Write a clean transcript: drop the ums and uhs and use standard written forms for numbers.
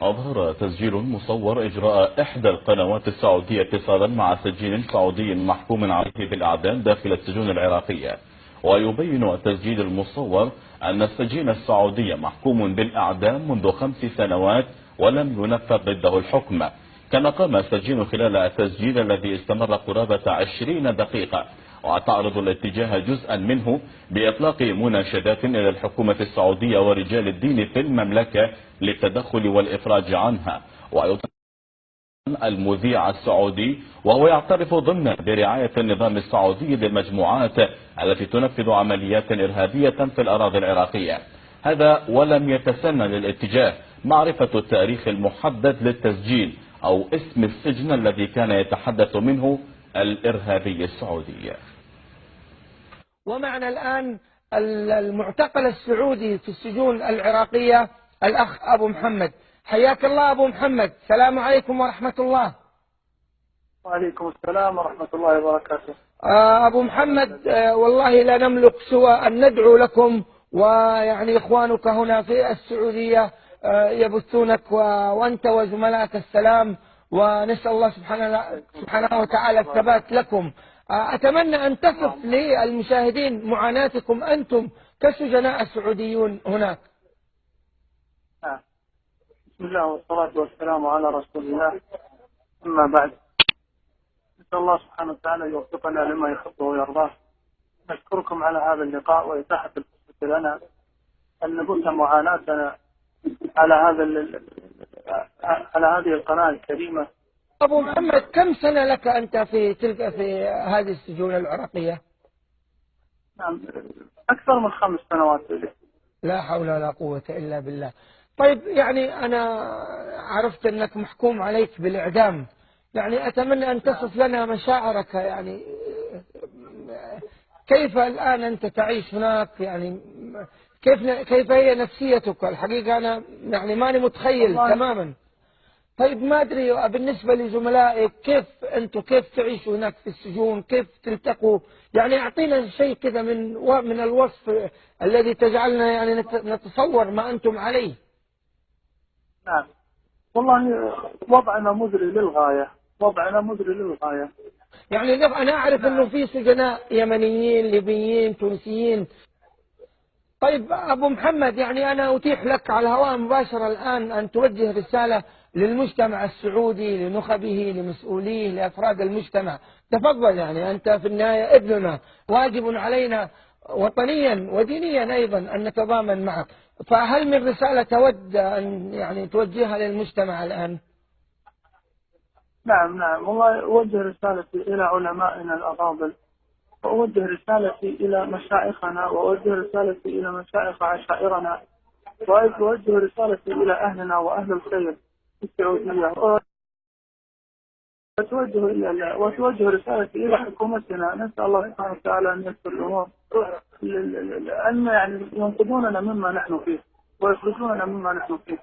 أظهر تسجيل مصور إجراء إحدى القنوات السعودية اتصالا مع سجين سعودي محكوم عليه بالإعدام داخل السجون العراقية. ويبين التسجيل المصور أن السجين السعودي محكوم بالإعدام منذ 5 سنوات ولم ينفذ ضده الحكم. كما قام السجين خلال التسجيل الذي استمر قرابة 20 دقيقة، وتعرض الاتجاه جزءا منه بإطلاق مناشدات إلى الحكومة السعودية ورجال الدين في المملكة للتدخل والإفراج عنها. ويطلق المذيع السعودي وهو يعترف ضمن برعاية النظام السعودي للمجموعات التي تنفذ عمليات إرهابية في الأراضي العراقية. هذا ولم يتسنى للاتجاه معرفة التاريخ المحدد للتسجيل أو اسم السجن الذي كان يتحدث منه الإرهابي السعودي. ومعنا الآن المعتقل السعودي في السجون العراقية الأخ أبو محمد. حياك الله أبو محمد، السلام عليكم ورحمة الله. وعليكم السلام ورحمة الله وبركاته. أبو محمد، والله لا نملك سوى أن ندعو لكم، ويعني إخوانك هنا في السعودية يبثونك وأنت وزملائك السلام، ونسأل الله سبحانه وتعالى الثبات لكم. أتمنى أن تصف للمشاهدين معاناتكم أنتم كسجناء السعوديون هناك. بسم الله والصلاة والسلام على رسول الله، أما بعد، نسأل الله سبحانه وتعالى يوفقنا لما يحبه ويرضاه. نشكركم على هذا اللقاء وإتاحة الفرصة لنا أن نبث معاناتنا على هذه القناة الكريمة. أبو محمد، كم سنة لك أنت في هذه السجون العراقية؟ نعم، أكثر من 5 سنوات. لا حول ولا قوة إلا بالله. طيب، يعني أنا عرفت أنك محكوم عليك بالإعدام، يعني أتمنى أن تصف لنا مشاعرك، يعني كيف الآن أنت تعيش هناك، يعني كيف هي نفسيتك؟ الحقيقة أنا يعني ماني متخيل تماما. طيب، ما أدري بالنسبة لزملائك، كيف تعيشوا هناك في السجون؟ كيف تلتقوا؟ يعني أعطينا شيء كذا من الوصف الذي تجعلنا يعني نتصور ما أنتم عليه. نعم، والله وضعنا مزري للغاية، وضعنا مزري للغاية. يعني أنا أعرف أنه في سجناء يمنيين، ليبيين، تونسيين. طيب أبو محمد، يعني أنا أتيح لك على الهواء مباشرة الآن أن توجه رسالة للمجتمع السعودي، لنخبه، لمسؤوليه، لأفراد المجتمع. تفضل، يعني أنت في النهاية ابننا، واجب علينا وطنيا ودينيا أيضا أن نتضامن معك. فهل من رسالة تود أن يعني توجهها للمجتمع الآن؟ نعم، والله أوجه رسالتي إلى علمائنا الأفاضل، وأوجه رسالتي إلى مشايخنا، وأوجه رسالتي إلى مشايخ عشائرنا، وأوجه رسالتي إلى أهلنا وأهل الخير في السعودية، وتوجه رسالتي إلى حكومتنا. نسأل الله سبحانه وتعالى أن يسر الأمور، أن يعني ينقذوننا مما نحن فيه ويخرجوننا مما نحن فيه.